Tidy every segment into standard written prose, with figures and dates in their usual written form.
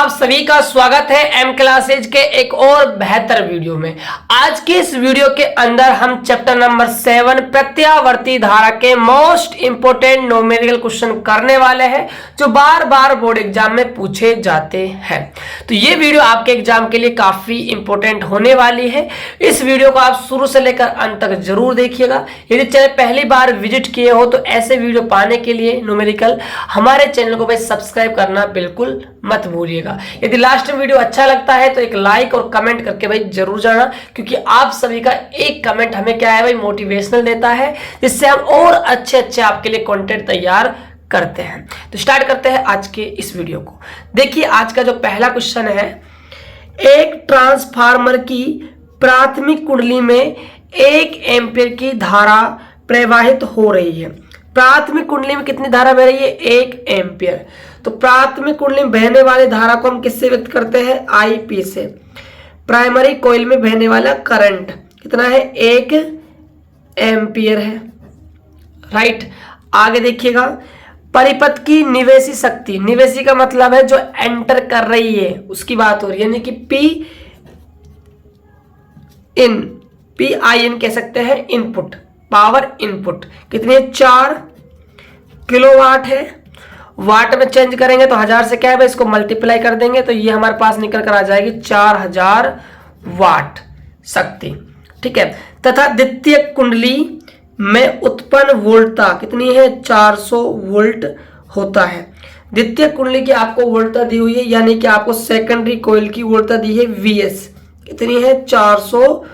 आप सभी का स्वागत है एम क्लासेज के एक और बेहतर वीडियो में। आज के इस वीडियो के अंदर हम चैप्टर नंबर 7 प्रत्यावर्ती धारा के मोस्ट इंपोर्टेंट न्यूमेरिकल क्वेश्चन करने वाले हैं जो बार बार बोर्ड एग्जाम में पूछे जाते हैं। तो ये वीडियो आपके एग्जाम के लिए काफी इंपोर्टेंट होने वाली है। इस वीडियो को आप शुरू से लेकर अंत तक जरूर देखिएगा। यदि चैनल पहली बार विजिट किए हो तो ऐसे वीडियो पाने के लिए न्यूमेरिकल हमारे चैनल को भाई सब्सक्राइब करना बिल्कुल मत भूलिएगा। यदि लास्ट में वीडियो अच्छा लगता है तो एक लाइक और कमेंट करके भाई जरूर जाना, क्योंकि आप सभी का एक कमेंट हमें क्या है भाई मोटिवेशनल देता है, जिससे हम और अच्छे आपके लिए कंटेंट तैयार करते हैं। तो स्टार्ट करते हैं आज के इस वीडियो को। देखिए आज का जो पहला क्वेश्चन है, एक ट्रांसफार्मर की प्राथमिक कुंडली में 1 एम्पीयर की धारा प्रवाहित हो रही है। प्राथमिक कुंडली में कितनी धारा बह रही है? 1 एम्पीयर। तो प्राथमिक कुंडली में बहने वाली धारा को हम किससे व्यक्त करते हैं? आईपी से। प्राइमरी कॉइल में बहने वाला करंट कितना है? 1 एम्पीयर है। राइट, आगे देखिएगा, परिपथ की निवेशी शक्ति, निवेशी का मतलब है जो एंटर कर रही है उसकी बात हो रही है, यानी कि पी आई एन कह सकते हैं, इनपुट पावर इनपुट कितनी है? 4 किलोवाट है। वाट में चेंज करेंगे तो 1000 से क्या है भाई, इसको मल्टीप्लाई कर देंगे तो ये हमारे पास निकल कर आ जाएगी 4000 वाट शक्ति। ठीक है, तथा द्वितीय कुंडली में उत्पन्न वोल्टता कितनी है? 400 वोल्ट होता है। द्वितीय कुंडली की आपको वोल्टता दी हुई है, यानी कि आपको सेकेंडरी कॉइल की वोल्टता दी है वीएस, कितनी है? 400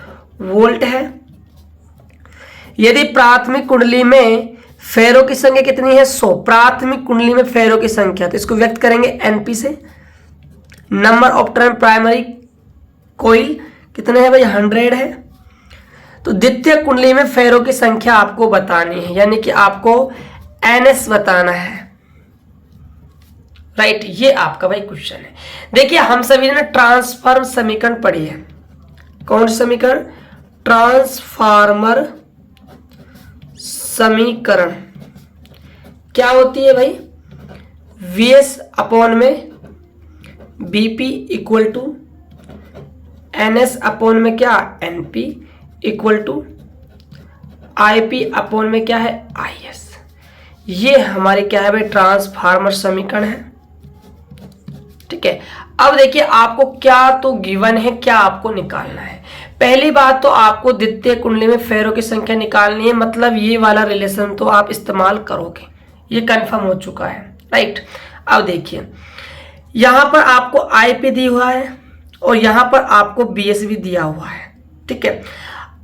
वोल्ट है। यदि प्राथमिक कुंडली में फेरों की संख्या कितनी है? 100। प्राथमिक कुंडली में फेरों की संख्या, तो इसको व्यक्त करेंगे एनपी से। Number of turn primary coil कितने हैं भाई? 100 है। तो द्वितीय कुंडली में फेरों की संख्या आपको बतानी है, यानी कि आपको एनएस बताना है। राइट, ये आपका भाई क्वेश्चन है। देखिए हम सभी ने ट्रांसफार्मर समीकरण पढ़ी है। कौन सी समीकरण? ट्रांसफार्मर समीकरण क्या होती है भाई? वीएस अपॉन में VP equal to NS upon में क्या? NP equal to IP upon में क्या है? आईएस। ये हमारे क्या है भाई? ट्रांसफार्मर समीकरण है। ठीक है, अब देखिए आपको क्या तो गिवन है, क्या आपको निकालना है। पहली बात तो आपको द्वितीय कुंडली में फेरों की संख्या निकालनी है, मतलब ये वाला रिलेशन तो आप इस्तेमाल करोगे, ये कंफर्म हो चुका है। राइट, अब देखिए यहां पर आपको आईपी दी हुआ है और यहां पर आपको बीएस भी दिया हुआ है। ठीक है,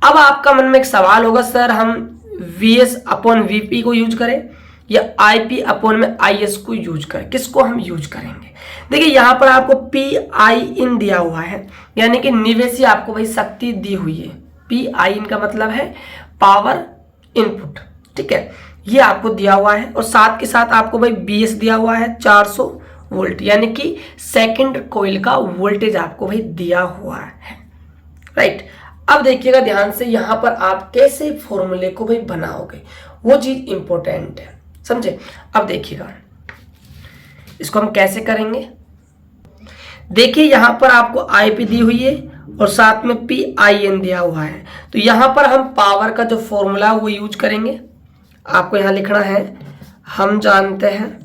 अब आपका मन में एक सवाल होगा, सर हम वीएस अपॉन वीपी को यूज करें या आईपी अपॉन में आईएस को यूज करें, किसको हम यूज करेंगे? देखिए यहां पर आपको पी आई इन दिया हुआ है, यानी कि निवेशी आपको भाई शक्ति दी हुई है। पी आई इन का मतलब है पावर इनपुट। ठीक है, ये आपको दिया हुआ है और साथ के साथ आपको भाई बीएस दिया हुआ है 400 वोल्ट, यानी कि सेकंड कॉइल का वोल्टेज आपको भाई दिया हुआ है। राइट, अब देखिएगा ध्यान से, यहां पर आप कैसे फॉर्मूले को भाई बनाओगे वो चीज इंपॉर्टेंट है, समझे? अब देखिएगा इसको हम कैसे करेंगे। देखिए यहां पर आपको आईपी दी हुई है और साथ में पी आई एन दिया हुआ है, तो यहां पर हम पावर का जो फॉर्मूला वो यूज करेंगे। आपको यहां लिखना है, हम जानते हैं,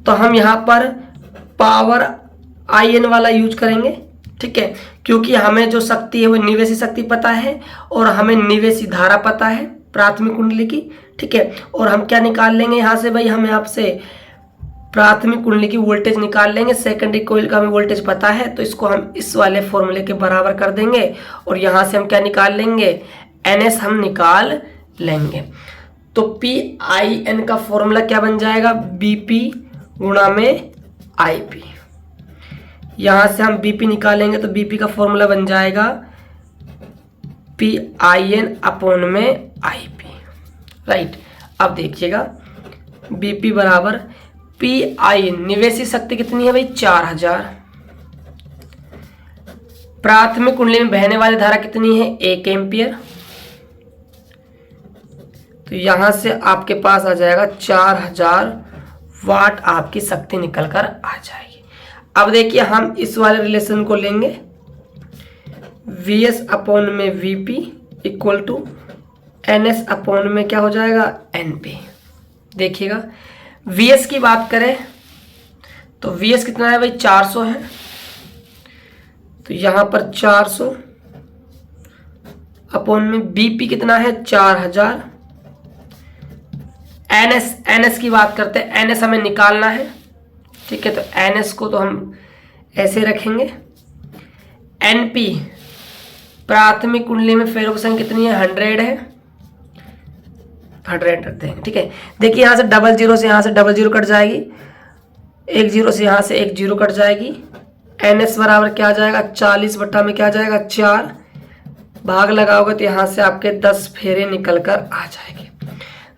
तो हम यहां पर पावर आई एन वाला यूज करेंगे। ठीक है, क्योंकि हमें जो शक्ति है वो निवेशी शक्ति पता है और हमें निवेशी धारा पता है प्राथमिक कुंडली की। ठीक है, और हम क्या निकाल लेंगे यहां से भाई, हमें आपसे प्राथमिक कुंडली की वोल्टेज निकाल लेंगे। सेकेंडरी कॉइल का हमें वोल्टेज पता है, तो इसको हम इस वाले फॉर्मूले के बराबर कर देंगे और यहां से हम क्या निकाल लेंगे? एनएस हम निकाल लेंगे। तो पी आई एन का फॉर्मूला क्या बन जाएगा? बीपी गुणा में आईपी। यहां से हम बीपी निकालेंगे तो बीपी का फॉर्मूला बन जाएगा पी आई एन अपॉन में आईपी। राइट, अब देखिएगा बीपी बराबर पी आई एन, निवेशी शक्ति कितनी है भाई? 4000। प्राथमिक कुंडली में बहने वाली धारा कितनी है? 1 एम्पियर। तो यहां से आपके पास आ जाएगा 4000 वाट आपकी शक्ति निकल कर आ जाएगी। अब देखिए हम इस वाले रिलेशन को लेंगे, Vs अपॉन में Vp equal to NS upon में क्या हो जाएगा, NP। देखिएगा Vs की बात करें तो Vs कितना है भाई, 400 है, तो यहाँ पर 400 अपॉन में Bp कितना है, 4000। NS की बात करते हैं, NS हमें निकालना है, ठीक है, तो NS को तो हम ऐसे रखेंगे। NP प्राथमिक कुंडली में फेरों की संख्या कितनी है, 100 है, 100 रखते हैं, ठीक है। देखिए यहाँ से डबल जीरो से यहाँ से डबल जीरो कट जाएगी, एक जीरो से यहाँ से एक जीरो कट जाएगी। NS बराबर क्या आ जाएगा, 40 बटा में क्या आ जाएगा, 4, भाग लगाओगे तो यहाँ से आपके 10 फेरे निकल कर आ जाएंगे।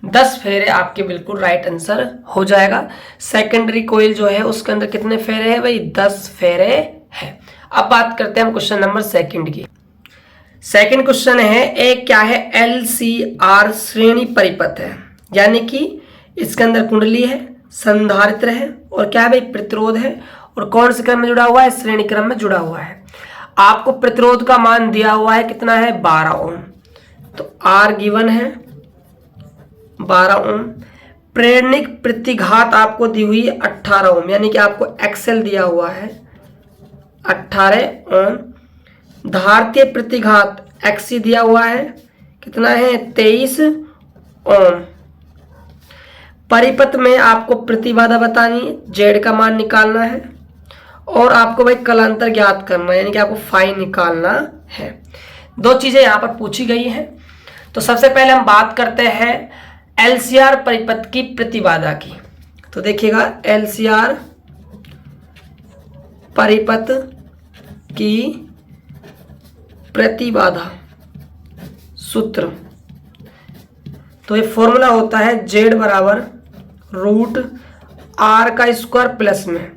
10 फेरे आपके बिल्कुल राइट आंसर हो जाएगा। सेकेंडरी कोइल जो है उसके अंदर कितने फेरे हैं भाई, 10 फेरे हैं। अब बात करते हैं हम क्वेश्चन नंबर 2 की। सेकंड क्वेश्चन है, एक क्या है, LCR श्रेणी परिपथ है, यानी कि इसके अंदर कुंडली है, संधारित्र है और क्या है भाई, प्रतिरोध है, और कौन से क्रम में जुड़ा हुआ है, श्रेणी क्रम में जुड़ा हुआ है। आपको प्रतिरोध का मान दिया हुआ है कितना है, 12 ओम, तो R गिवन है 12 ओम। प्रेरणिक प्रतिघात आपको दी हुई है 18 ओम, यानी कि आपको XL दिया हुआ है 18 ओम। धारतीय प्रतिघात XC दिया हुआ है कितना है, 23 ओम। परिपथ में आपको प्रतिबाधा बतानी है, Z का मान निकालना है और आपको भाई कलांतर ज्ञात करना है, यानी कि आपको फाई निकालना है। 2 चीजें यहाँ पर पूछी गई हैं। तो सबसे पहले हम बात करते हैं LCR परिपथ की प्रतिबाधा की। तो देखिएगा LCR परिपथ की प्रतिबाधा सूत्र, तो ये फॉर्मूला होता है Z बराबर रूट R का स्क्वायर प्लस में,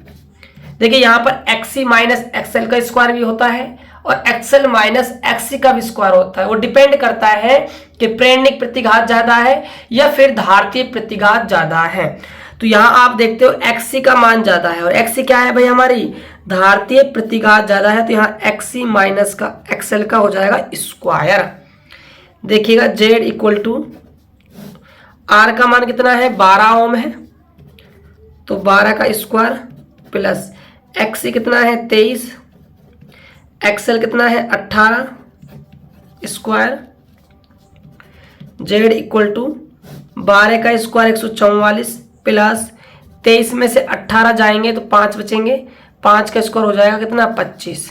देखिए यहाँ पर XC माइनस XL का स्क्वायर भी होता है और XL माइनस XC का भी स्क्वायर होता है। वो डिपेंड करता है कि प्रेरणिक प्रतिघात ज्यादा है या फिर धारतीय प्रतिघात ज्यादा है। तो यहाँ आप देखते हो XC का मान ज्यादा है और XC क्या है भाई, हमारी धारतीय प्रतिघात ज्यादा है, तो यहाँ XC माइनस का XL का हो जाएगा स्क्वायर। देखिएगा Z इक्वल टू R का मान कितना है, 12 ओम है, तो 12 का स्क्वायर प्लस XC कितना है, 23, XL कितना है, 18 स्क्वायर। Z इक्वल टू 12 का स्क्वायर 144 प्लस 23 में से 18 जाएंगे तो 5 बचेंगे, 5 का स्क्वायर हो जाएगा कितना, 25।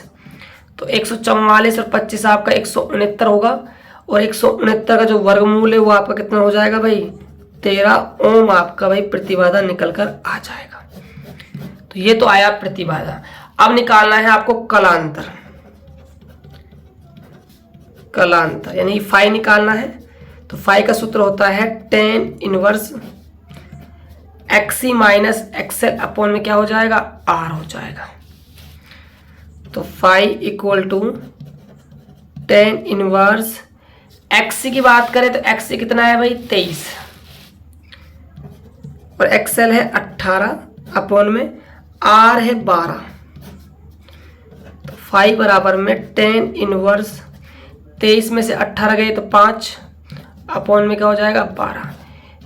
तो 144 और 25 आपका 169 होगा और 169 का जो वर्गमूल है वो आपका कितना हो जाएगा भाई, 13 ओम आपका भाई प्रतिबाधा निकल कर आ जाएगा। तो ये तो आया प्रतिबाधा। अब निकालना है आपको कलांतर, कलांतर यानी फाई निकालना है। तो फाई का सूत्र होता है tan inverse XC minus XL upon में क्या हो जाएगा, R हो जाएगा। तो phi equal to tan inverse XC की बात करें तो XC कितना है भाई, 23 और XL है 18 अपॉन में R है 12। तो फाई बराबर में tan इनवर्स 23 में से 18 गए तो 5 अपॉन में क्या हो जाएगा, 12।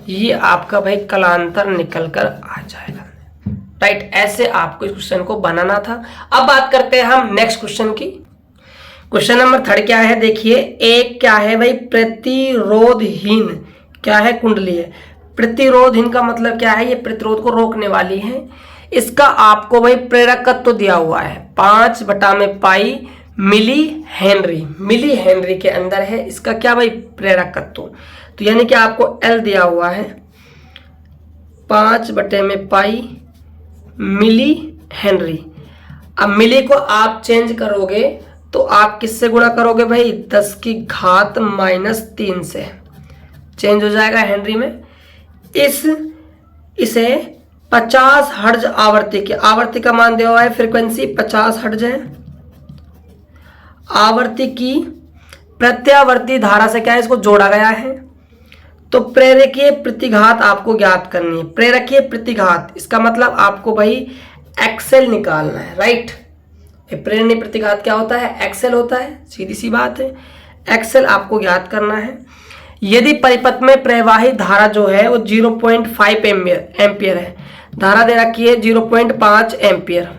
ये आपका भाई कलांतर निकल कर आ जाएगा। राइट, ऐसे आपको इस क्वेश्चन को बनाना था। अब बात करते हैं हम नेक्स्ट क्वेश्चन की। क्वेश्चन नंबर 3 क्या है, देखिए एक क्या है भाई, प्रतिरोधहीन क्या है, कुंडली है। प्रतिरोधहीन का मतलब क्या है, ये प्रतिरोध को रोकने वाली है। इसका आपको भाई प्रेरकत्व तो दिया हुआ है 5 बटा में पाई मिली हेनरी, मिली हेनरी के अंदर है इसका क्या भाई, प्रेरकत्व। तो यानी कि आपको L दिया हुआ है 5 बटे में पाई मिली हेनरी। अब मिली को आप चेंज करोगे तो आप किससे गुणा करोगे भाई, 10 की घात -3 से चेंज हो जाएगा हेनरी में। इसे 50 हर्ट्ज आवृत्ति का मान दिया हुआ है, फ्रीक्वेंसी 50 हर्ट्ज है। आवृत्ति की प्रत्यावर्ती धारा से क्या है, इसको जोड़ा गया है। तो प्रेरकीय प्रतिघात आपको ज्ञात करनी है। प्रेरकीय प्रतिघात इसका मतलब आपको भाई एक्सेल निकालना है, राइट। प्रेरणीय प्रतिघात क्या होता है? एक्सेल होता है, सीधी सी बात है। एक्सेल आपको ज्ञात करना है। यदि परिपथ में प्रवाहित धारा जो है वो 0.5 एम्पियर है, धारा दे रखी है 0.5 एम्पियर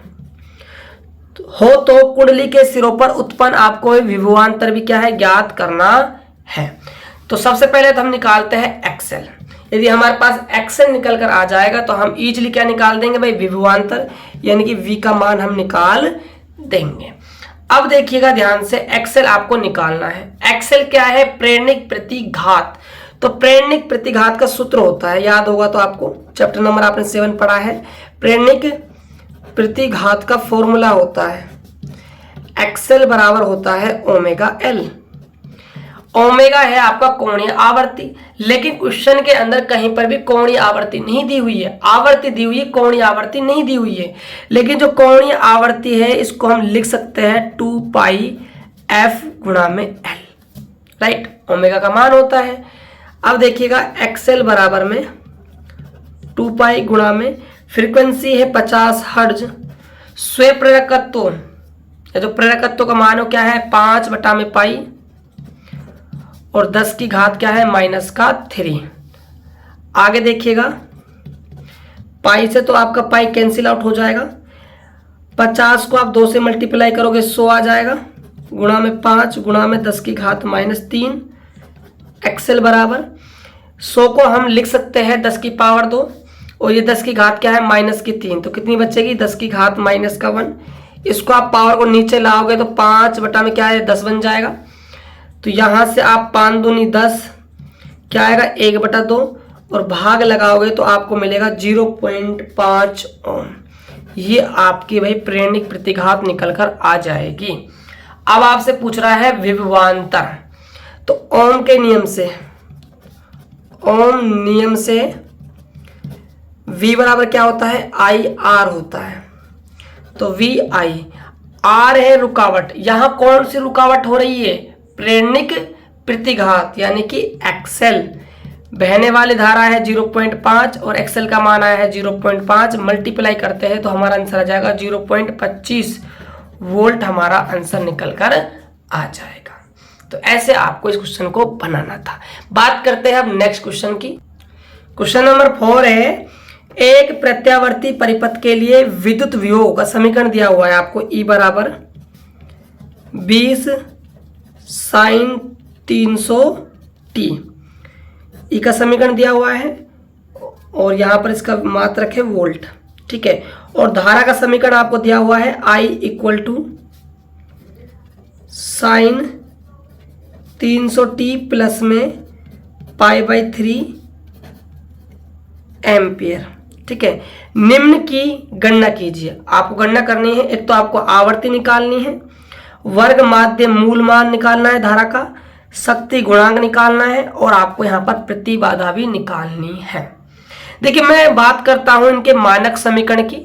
हो, तो कुंडली के सिरों पर उत्पन्न आपको विभवांतर भी क्या है? ज्ञात करना है। तो सबसे पहले तो हम निकालते हैं एक्सेल। यदि हमारे पास एक्सेल निकल कर आ जाएगा तो हम इजीली क्या निकाल देंगे भाई? विभवांतर, यानी कि V का मान हम निकाल देंगे। अब देखिएगा ध्यान से, एक्सेल आपको निकालना है। एक्सेल क्या है? प्रेरणिक प्रतिघात। तो प्रेरणिक प्रतिघात का सूत्र होता है, याद होगा तो आपको, चैप्टर नंबर आपने 7 पढ़ा है। प्रेरणिक प्रतिघात का फॉर्मूला होता है एक्सेल बराबर होता है ओमेगा एल। ओमेगा है आपका कोणीय आवर्ती, लेकिन क्वेश्चन के अंदर कहीं पर भी कोणीय आवर्ती नहीं दी हुई है। आवर्ती दी हुई है, कोणीय आवर्ती नहीं दी हुई है। लेकिन जो कोणीय आवर्ती है इसको हम लिख सकते हैं 2 पाई एफ गुणा में एल, राइट। ओमेगा का मान होता है। अब देखिएगा एक्सेल बराबर में 2 पाई गुणा में फ्रीक्वेंसी है 50 हर्ट्ज। स्वयं प्रेरकत्व, जो प्रेरकत्व का मान हो क्या है? 5/पाई और 10 की घात क्या है? -3। आगे देखिएगा, पाई से तो आपका पाई कैंसिल आउट हो जाएगा। 50 को आप 2 से मल्टीप्लाई करोगे 100 आ जाएगा, गुणा में 5 गुणा में 10 की घात -3। एक्सेल बराबर 100 को हम लिख सकते हैं 10 की पावर 2 और ये 10 की घात क्या है? -3। तो कितनी बचेगी? 10 की घात -1। इसको आप पावर को नीचे लाओगे तो 5 बटा में क्या है? 10 बन जाएगा। तो यहाँ से आप 5 दूनी 10 क्या आएगा? 1/2 और भाग लगाओगे तो आपको मिलेगा 0.5 ओम। ये आपकी भाई प्रेरणिक प्रतिघात निकल कर आ जाएगी। अब आपसे पूछ रहा है विभवांतर। तो ओम के नियम से, ओम नियम से V बराबर क्या होता है? IR होता है। तो VI, R है रुकावट। यहां कौन सी रुकावट हो रही है? प्रेरणिक प्रतिघात, यानी कि एक्सेल। बहने वाली धारा है 0.5 और एक्सेल का मान आया है 0.5। मल्टीप्लाई करते हैं तो हमारा आंसर आ जाएगा 0.25 वोल्ट। हमारा आंसर निकल कर आ जाएगा। तो ऐसे आपको इस क्वेश्चन को बनाना था। बात करते हैं अब नेक्स्ट क्वेश्चन की। क्वेश्चन नंबर 4 है, एक प्रत्यावर्ती परिपथ के लिए विद्युत विभव का समीकरण दिया हुआ है आपको। E बराबर 20 sin 300t। ई का समीकरण दिया हुआ है और यहाँ पर इसका मात्रक है वोल्ट, ठीक है। और धारा का समीकरण आपको दिया हुआ है I = sin 300t प्लस में π/3 एम्पियर, ठीक है। निम्न की गणना कीजिए। आपको गणना करनी है, एक तो आपको आवर्ती निकालनी है, वर्ग माध्य मूल मान निकालना है धारा का, शक्ति गुणांक निकालना है और आपको यहाँ पर प्रतिबाधा भी निकालनी है। देखिए मैं बात करता हूं इनके मानक समीकरण की।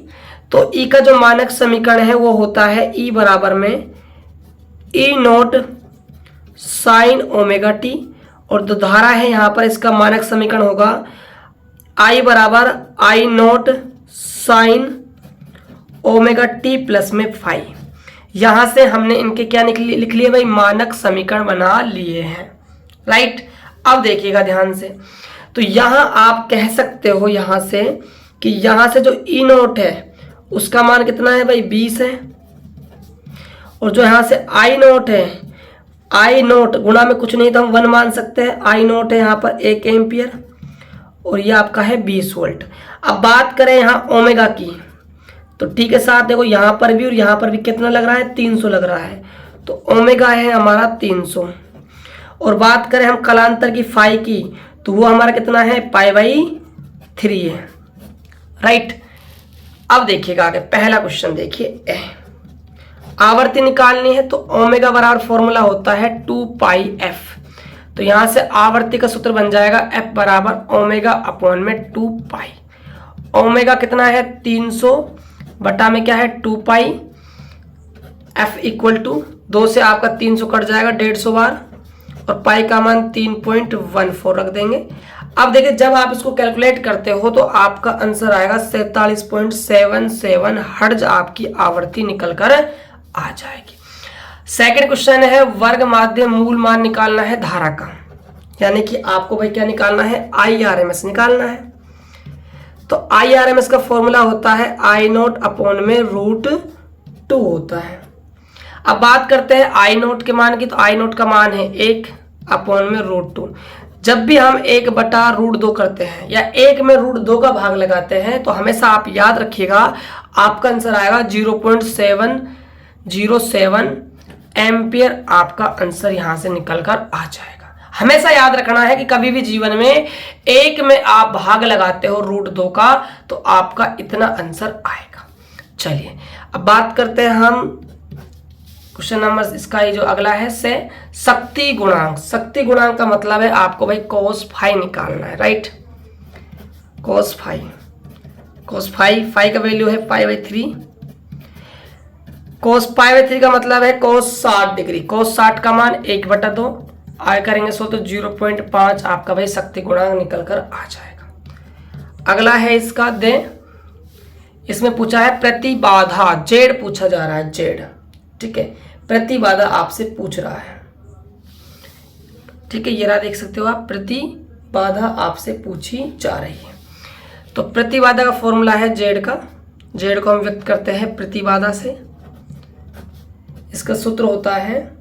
तो ई का जो मानक समीकरण है वो होता है ई बराबर में E0 sin ω t, और जो धारा है यहाँ पर इसका मानक समीकरण होगा I बराबर I0 sin ω t प्लस में फाई। यहां से हमने इनके क्या लिख लिए भाई? मानक समीकरण बना लिए हैं, राइट। अब देखिएगा ध्यान से, तो यहां आप कह सकते हो यहां से कि यहां से जो E0 है उसका मान कितना है भाई? 20 है। और जो यहां से I0 है, I0 गुणा में कुछ नहीं तो हम 1 मान सकते हैं। I0 है यहाँ पर 1 एम्पियर और ये आपका है 20 वोल्ट। अब बात करें यहाँ ओमेगा की, तो ठीक है साथ देखो यहाँ पर भी और यहाँ पर भी कितना लग रहा है? 300 लग रहा है। तो ओमेगा है हमारा 300। और बात करें हम कलांतर की फाई की, तो वो हमारा कितना है? π/3 है, राइट। अब देखिएगा आगे पहला क्वेश्चन देखिए, आवर्ती निकालनी है। तो ओमेगा बराबर फॉर्मूला होता है 2πf। तो यहां से आवर्ती का सूत्र बन जाएगा F बराबर ओमेगा अपॉन में 2π। ओमेगा कितना है? 300 बटा में क्या है? 2π। F = 2 से आपका 300 कट जाएगा 150 बार और पाई का मान 3.14 रख देंगे। अब देखिए जब आप इसको कैलकुलेट करते हो तो आपका आंसर आएगा 47.77 हर्ट्ज आपकी आवृत्ति निकलकर आ जाएगी। सेकंड क्वेश्चन है वर्ग माध्य मूल मान निकालना है धारा का, यानी कि आपको भाई क्या निकालना है, IRMS निकालना है। तो IRMS का फॉर्मूला होता है I0 अपॉन में √2 होता है। अब बात करते हैं I0 के मान की, तो I0 का मान है 1 अपॉन में √2। जब भी हम 1/√2 करते हैं या 1 में √2 का भाग लगाते हैं तो हमेशा आप याद रखिएगा आपका आंसर आएगा 0.707 एम्पियर आपका आंसर यहां से निकलकर आ जाएगा। हमेशा याद रखना है कि कभी भी जीवन में 1 में आप भाग लगाते हो √2 का तो आपका इतना आंसर आएगा। चलिए अब बात करते हैं हम क्वेश्चन नंबर इसका ये जो अगला है से शक्ति गुणांक। शक्ति गुणांक का मतलब है आपको भाई cos फाई निकालना है, राइट। cos फाई का वैल्यू है π/3। cos π/3 का मतलब है cos 60 डिग्री। cos 60 का मान 1/2 आय करेंगे 100 तो 0.5 आपका भाई शक्ति गुणांक निकल कर आ जाएगा। अगला है इसका दे, इसमें पूछा है प्रतिबाधा, जेड पूछा जा रहा है, जेड, ठीक है। प्रतिबाधा आपसे पूछ रहा है, ठीक है। ये रहा, देख सकते हो आप, प्रतिबाधा आपसे पूछी जा रही है। तो प्रतिबाधा का फॉर्मूला है जेड का, जेड को हम व्यक्त करते हैं प्रतिबाधा से। इसका सूत्र होता है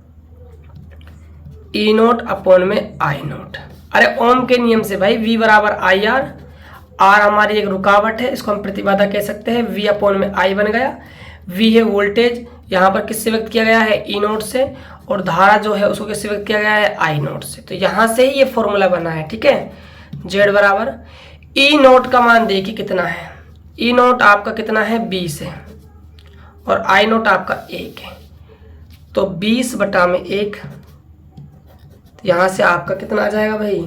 E0 अपॉन में I0। अरे ओम के नियम से भाई V बराबर IR, R हमारी एक रुकावट है, इसको हम प्रतिबाधा कह सकते हैं। V अपॉन में I बन गया। V है वोल्टेज, यहाँ पर किससे व्यक्त किया गया है, E0 से, और धारा जो है उसको किससे व्यक्त किया गया है, I0 से। तो यहाँ से ही ये फॉर्मूला बना है, ठीक है। Z बराबर E0 का मान देखिए कितना है, E0 आपका कितना है 20 है और I0 आपका 1 है, तो 20/1, तो यहाँ से आपका कितना आ जाएगा भाई,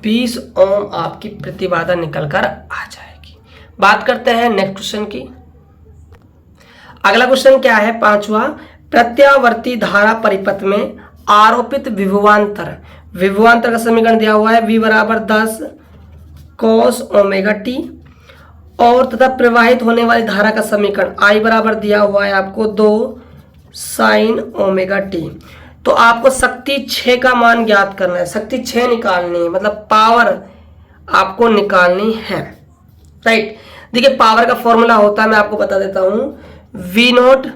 20 ओम आपकी प्रतिबाधा निकलकर आ जाएगी। बात करते हैं नेक्स्ट क्वेश्चन की। अगला क्वेश्चन क्या है, 5वां, प्रत्यावर्ती धारा परिपथ में आरोपित विभवांतर, विभवांतर का समीकरण दिया हुआ है V बराबर 10 cos ω-t, और तथा प्रवाहित होने वाली धारा का समीकरण I बराबर दिया हुआ है आपको 2 sin ω-t। तो आपको शक्ति 6 का मान ज्ञात करना है, शक्ति 6 निकालनी है, मतलब पावर आपको निकालनी है, राइट। देखिए पावर का फॉर्मूला होता है, मैं आपको बता देता हूं, V0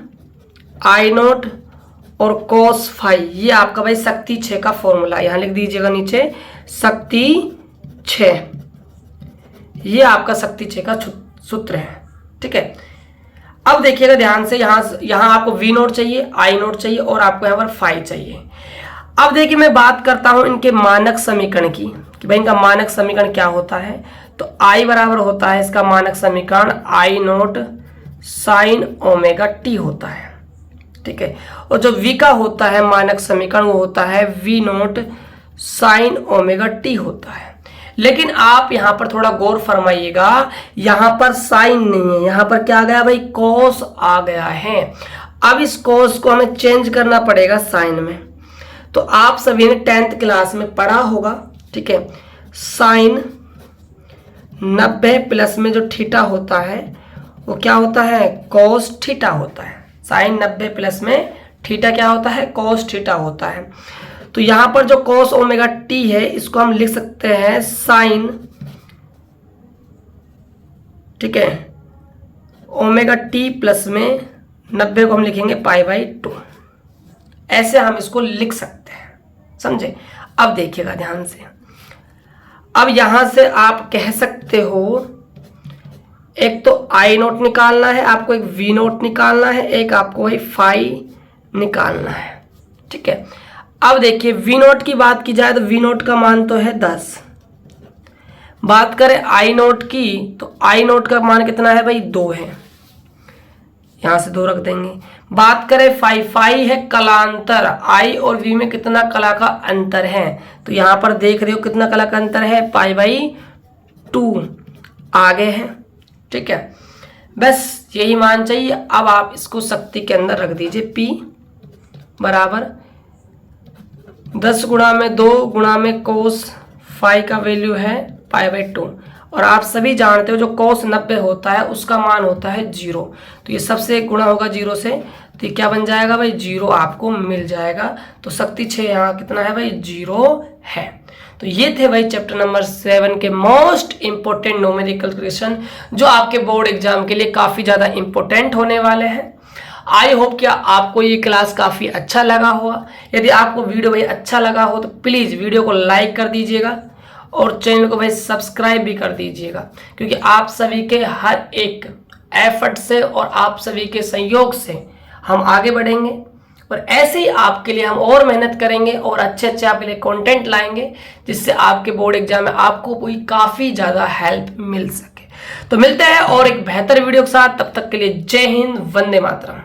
I0 और cos फाई, ये आपका भाई शक्ति 6 का फॉर्मूला, यहां लिख दीजिएगा नीचे शक्ति 6, ये आपका शक्ति 6 का सूत्र है, ठीक है। अब देखिएगा ध्यान से, यहां आपको V0 चाहिए, I0 चाहिए और आपको यहाँ पर फाई चाहिए। अब देखिए मैं बात करता हूं इनके मानक समीकरण की, कि भाई इनका मानक समीकरण क्या होता है। तो I बराबर होता है इसका मानक समीकरण I0 sin ω-t होता है, ठीक है। और जो V का होता है मानक समीकरण वो होता है V0 sin ω-t होता है। लेकिन आप यहां पर थोड़ा गौर फरमाइएगा, यहां पर साइन नहीं है, यहां पर क्या आ गया भाई, कॉस आ गया है। अब इस कॉस को हमें चेंज करना पड़ेगा साइन में। तो आप सभी ने 10th क्लास में पढ़ा होगा, ठीक है। साइन 90 प्लस में जो थीटा होता है वो क्या होता है, कॉस थीटा होता है। साइन 90 प्लस में थीटा क्या होता है, कॉस थीटा होता है। तो यहां पर जो cos ω-t है इसको हम लिख सकते हैं साइन, ठीक है, ω-t प्लस में 90 को हम लिखेंगे π/2, ऐसे हम इसको लिख सकते हैं, समझे। अब देखिएगा ध्यान से, अब यहां से आप कह सकते हो एक तो I0 निकालना है आपको, एक V0 निकालना है, एक आपको वही फाई निकालना है, ठीक है। अब देखिए V0 की बात की जाए तो V0 का मान तो है 10। बात करें I0 की तो I0 का मान कितना है भाई, 2 है, यहां से 2 रख देंगे। बात करें फाई है कलांतर, I और V में कितना कला का अंतर है, तो यहां पर देख रहे हो कितना कला का अंतर है, π/2 आगे है, ठीक है। बस यही मान चाहिए। अब आप इसको शक्ति के अंदर रख दीजिए, P बराबर 10 गुणा में 2 गुणा में cos फाई का वैल्यू है π/2 और आप सभी जानते हो जो cos 90 होता है उसका मान होता है 0। तो ये सबसे गुणा होगा 0 से, तो ये क्या बन जाएगा भाई 0 आपको मिल जाएगा। तो शक्ति 6 यहाँ कितना है भाई 0 है। तो ये थे भाई चैप्टर नंबर 7 के मोस्ट इंपोर्टेंट न्यूमेरिकल क्वेश्चन जो आपके बोर्ड एग्जाम के लिए काफ़ी ज़्यादा इंपॉर्टेंट होने वाले हैं। आई होप कि आपको ये क्लास काफ़ी अच्छा लगा होगा। यदि आपको वीडियो भाई अच्छा लगा हो तो प्लीज़ वीडियो को लाइक कर दीजिएगा और चैनल को भाई सब्सक्राइब भी कर दीजिएगा, क्योंकि आप सभी के हर एक एफर्ट से और आप सभी के सहयोग से हम आगे बढ़ेंगे और ऐसे ही आपके लिए हम और मेहनत करेंगे और अच्छे अच्छे आपके लिए कंटेंट लाएंगे जिससे आपके बोर्ड एग्जाम में आपको कोई काफ़ी ज़्यादा हेल्प मिल सके। तो मिलते हैं और एक बेहतर वीडियो के साथ, तब तक के लिए जय हिंद, वंदे मातरम।